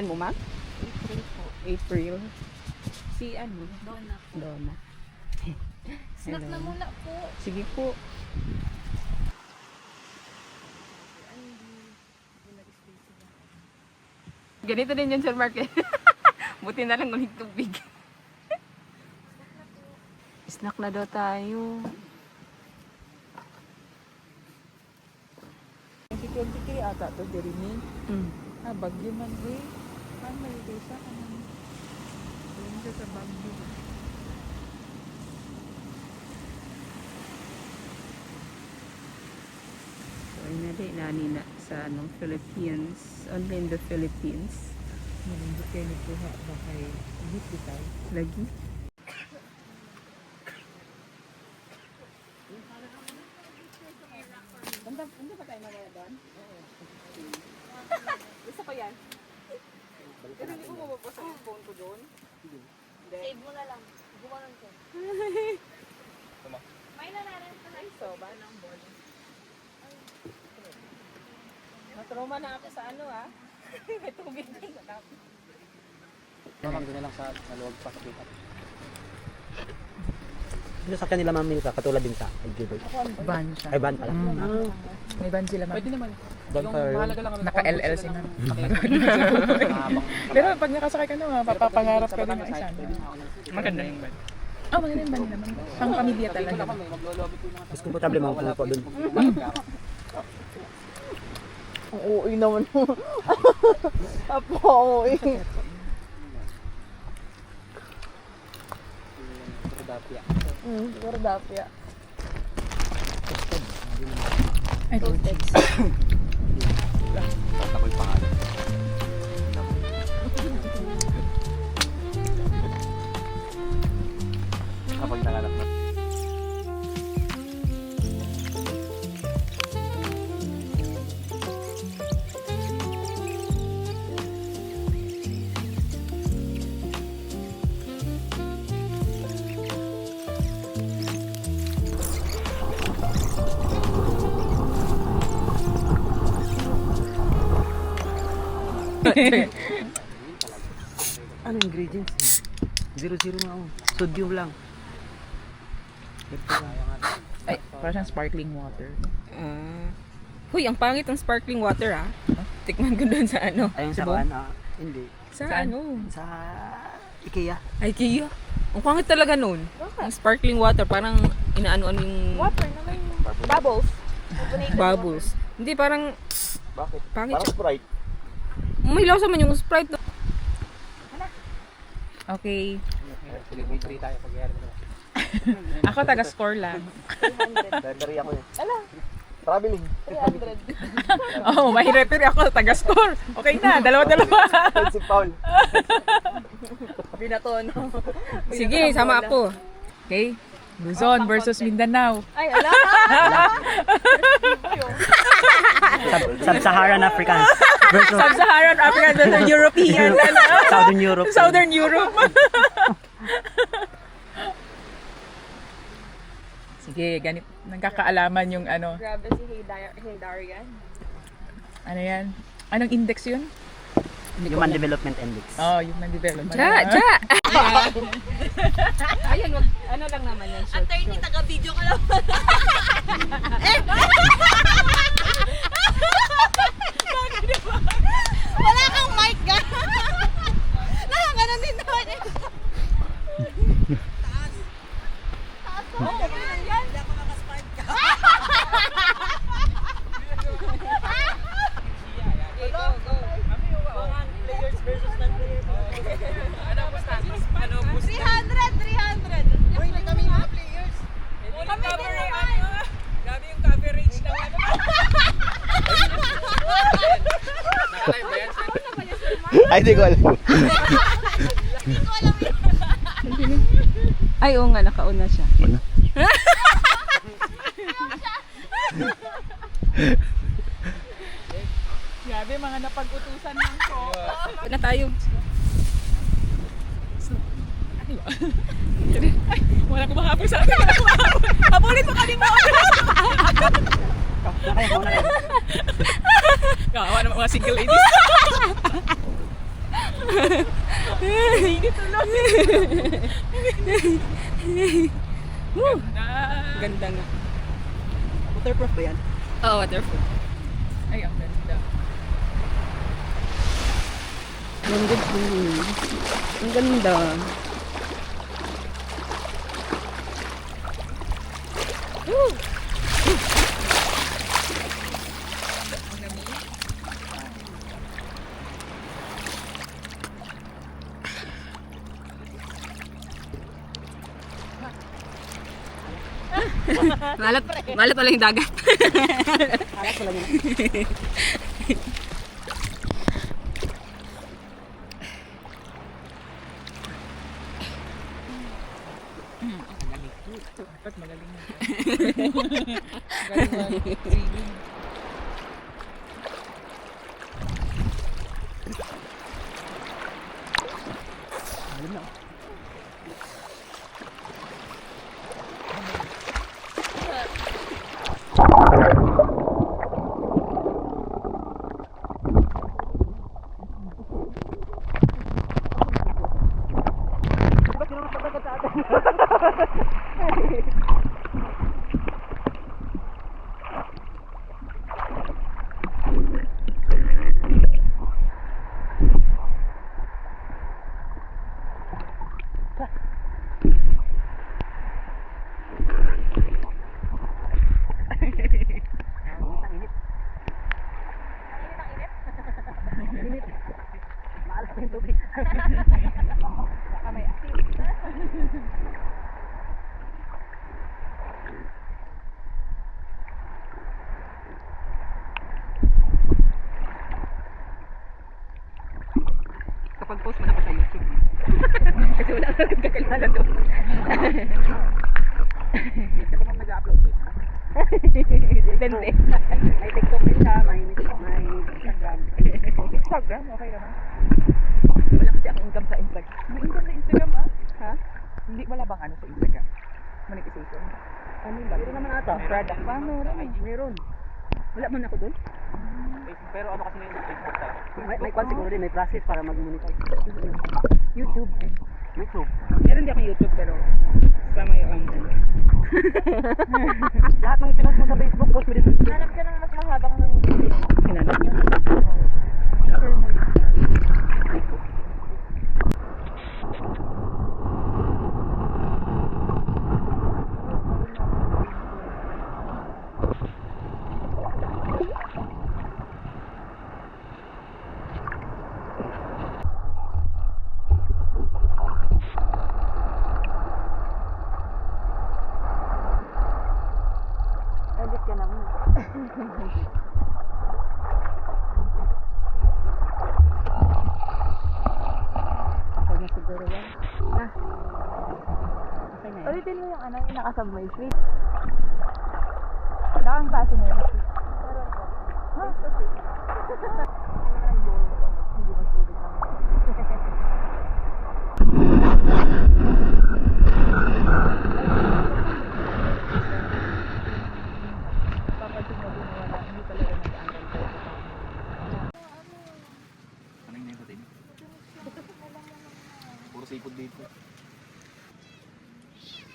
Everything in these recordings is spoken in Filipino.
pangalan mo, ma'am? April po. April. Si ano? Donna po. Donna. Snack na muna po. Sige po. Ganito din yan, Sir Mark. Buti na lang ulit tubig. Snack na daw tayo. 2023 ata to diri ni. Bagyo man eh. May desa kanang. Ayun siya sa bagyo. So, inali nani na sa Philippines. Only in the Philippines. Hindi kayo nagkuha ba kay Hiti tayo? Lagi. Banda ba tayo magaya doon? Gusto ko yan. Pero hindi ko mababasa yung phone ko doon. Save mo na lang. Gumanon ko. May nanaran ko na So, ba? Matroma na ako sa ano May tubig doon sa tapos. Mamang doon na lang sa luwag pa sa pick-up. Dito sa kanila mamili ka, katulad din sa Algebra. Van siya. Ay, van pala. May van sila ma'am. Pwede naman. Van Yung for... mahalaga lang. Naka-LL si ma'am. Mahabang. Pero pag nakasakay ka na, mapapangarap ka rin ng isa. Maganda yung bed. Oh, maganda yung van naman. Pang pamilya talaga. Maglolobby po naman. Mas komportable mga kumupo doon. Ang uwi naman mo. Apo, uwi. Dapya. Siguro dapya. Ay, toasted. Ako'y pangalan. Kapag nanganap na. Ano ingredients? 0-0 nga ako. Sodium lang. Ay, parang siyang sparkling water. Huy, ang pangit ng sparkling water Tikman ko doon sa ano. Ayun sa Cebu? kan, hindi. Sa Saan? ano? Sa IKEA. Ay, Kia. Ang pangit talaga nun. Ang sparkling water, parang inaano-ano yung Water naman yung bubbles. Carbonated bubbles. Hindi, parang Bakit? pangit Parang siya. Sprite. May lasa man yung Sprite. Okay. Sige, may 3 tayo pag-iari mo. Ako taga-score lang. Dali ako yun. Traveling. 300. Oh, may referee ako taga-score. Okay na, dalawa-dalawa. Si Paul. Binatono. Sige, sama ako. Okay? Luzon versus Mindanao. Ay, ala. Sub-Saharan Africans versus Sub-Saharan African versus European. Southern Europe. Southern Europe. Sige, ganit. Nagkakaalaman yung ano. Grabe si Darian. Ano yan? Anong index yun? Human Development Index. Oh, yung nag-develop. Ja! Ayan, wag, ano lang naman yan. Short. Attorney, taga-video ka lang. Wala kang mic ka. Nakaganon din naman eh. Taas. Taas ko. Yan. Hindi ako nakasmart ka. Players versus non-players. Ano basta? Ano 300. Uy, hindi kami mga players. Kami din naman. Grabe yung coverage ng ano. Nakalive ba yan? Ay, di ko alam. Hindi ko alam yun. Ay, oo nga, nakauna siya. Grabe, mga napag-utusan lang ko. Na tayo. Ay, wala ko mahabol sa akin. Wala ko mahabol. Habulin mo kami mo. Kawawa naman mga single ladies. Ganda nga. Waterproof ba yan? Oo, waterproof. Ay, ang ganda. Ang ganda. Ang ganda. Woo! Malat pala yung dagat. Alat ko lang yan. Dapat magaling na. Galing mag-swimming. Alam na. Maalas pa yung tubig. Baka may asin. Kapag post mo na pa sa YouTube. Kasi wala ka kakilala doon. Ito pang nag-upload ko. Depende. May TikTok din siya, may Instagram. Instagram, okay naman. Wala kasi akong income sa Instagram. May income sa Instagram, ah? Ha? Hindi, wala bang ano sa Instagram? Monetization? Ano ba? Meron naman ata. Product. Paano? Meron. Wala man ako doon. Pero ano kasi may Facebook tayo? May kwan siguro din, may process para mag-monetize. YouTube. YouTube. Meron din akong YouTube pero kasama yung Lahat ng pinost mo sa Facebook, post mo dito. Hanap ka ng mas mahabang sinanap niyo. share mo. Edit ka naman. Okay na siguro yan. Okay na yan. Ulitin mo yung ano, yung naka-submerge. Wait. Dakang klase mo yung seat. Ha? Hindi magtulog lang. Papansin mo din wala, hindi talaga nag-angal ko. Ano yung name sa team? Puro seafood dito.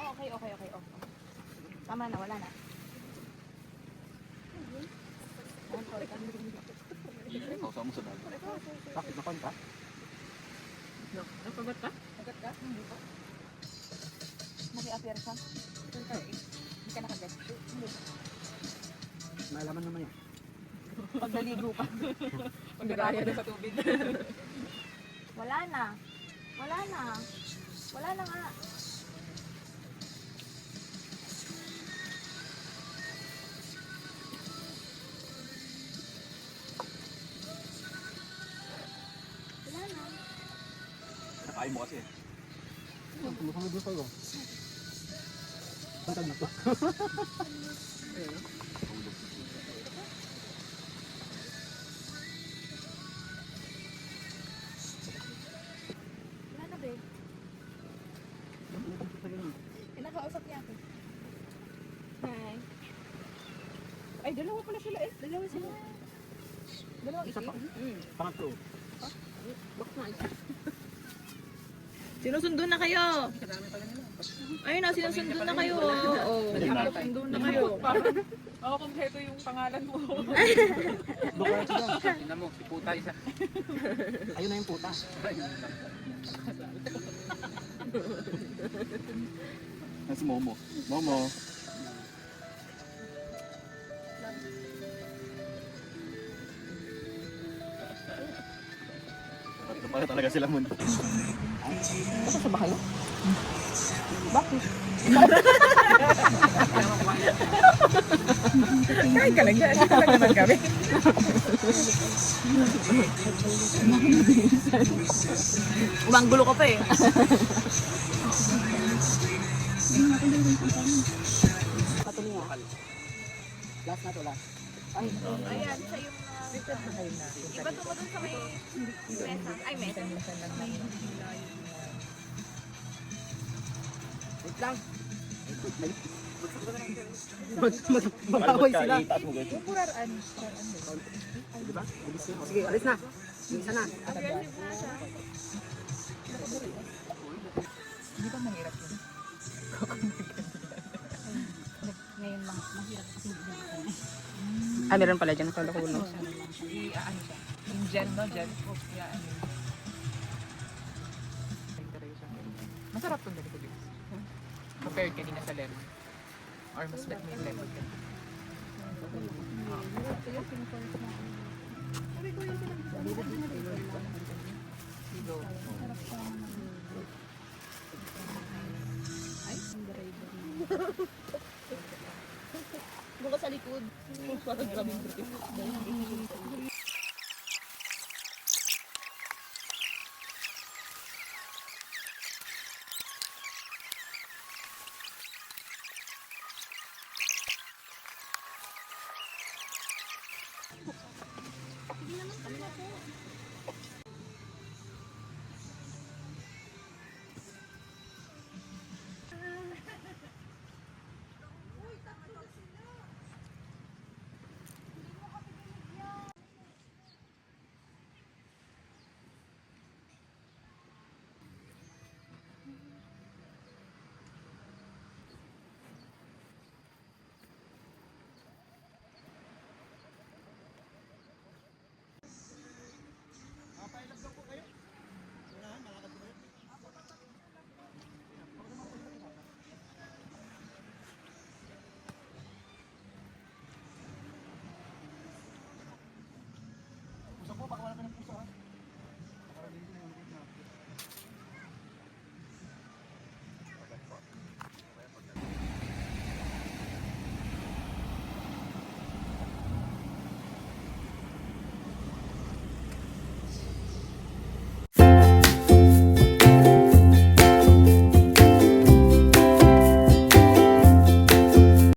Oh, okay. Tama na, wala na. Kausaw mo sa dagat. Bakit na konta? Nakagat ka? Agad ka? Hindi pa. Naki-appear ka? Hindi ka nakagat. Maalaman naman yan. Pag naligo ka. Pag nagaya na sa tubig. Wala na. Wala na. Wala na nga. Wala na. Nakain mo kasi eh. Kumusunod na sa'yo. Pantag na to. Wala na, be. Nakausap niya ako. Hi. Ay, dalawa pala sila eh. Dalawa sila. Dalawang Isa pa. itim? Pangatlo. Sinusundo na kayo. Ayun na, sinusundo na kayo. Oo, sinusundo na kayo. Oo, kompleto yung pangalan mo. Tingnan mo, si puta isa. Ayun na yung puta. Si Momo. Momo. Tatlo pala talaga sila mun. Basta ba kayo? Bakit? Kain ka lang dyan. Ito lang naman kami. Umanggulo ka pa eh. Patuloy nga. Last na to, last. Ay, Ayan, siya yung iba tumutun sa may mesa. Ay, mesa. wait lang. Mag-away sila. Yung puraraan. Diba? Sige, alis na. Isa na. Aggressive na siya. Hindi ba mahirap yun? Ngayon lang, mahirap kasi hindi ko na. Ah, meron pala dyan sa Lakuno. I-ano siya. Yung gel, no? Gel. I-ano. Masarap itong ganito, Diyos. Compared kanina sa lemon. Or mas bet mo yung lemon ka. Sigo. Buka sa likod. Parang grabing